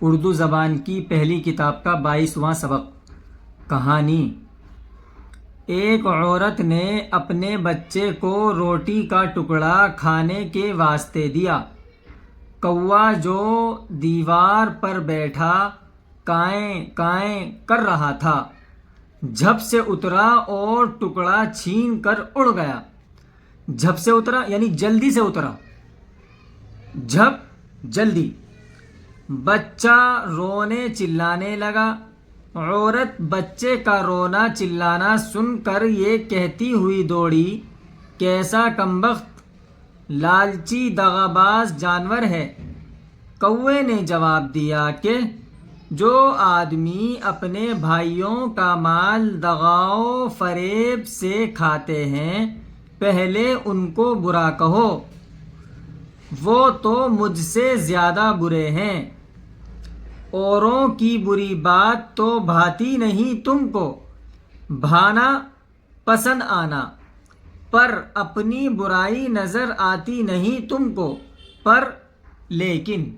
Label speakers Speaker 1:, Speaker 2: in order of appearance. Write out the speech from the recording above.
Speaker 1: اردو زبان کی پہلی کتاب کا 22واں سبق۔ کہانی۔ ایک عورت نے اپنے بچے کو روٹی کا ٹکڑا کھانے کے واسطے دیا۔ کوا جو دیوار پر بیٹھا کائیں کائیں کر رہا تھا، جھپ سے اترا اور ٹکڑا چھین کر اڑ گیا۔ جھپ سے اترا یعنی جلدی سے اترا، جلدی۔ بچہ رونے چلانے لگا۔ عورت بچے کا رونا چلانا سن کر یہ کہتی ہوئی دوڑی، کیسا کمبخت، لالچی دغا باز جانور ہے۔ کوے نے جواب دیا کہ جو آدمی اپنے بھائیوں کا مال دغا و فریب سے کھاتے ہیں، پہلے ان کو برا کہو، وہ تو مجھ سے زیادہ برے ہیں۔ اوروں کی بری بات تو بھاتی نہیں تم کو، بھانا پسند آنا، پر اپنی برائی نظر آتی نہیں تم کو، پر لیکن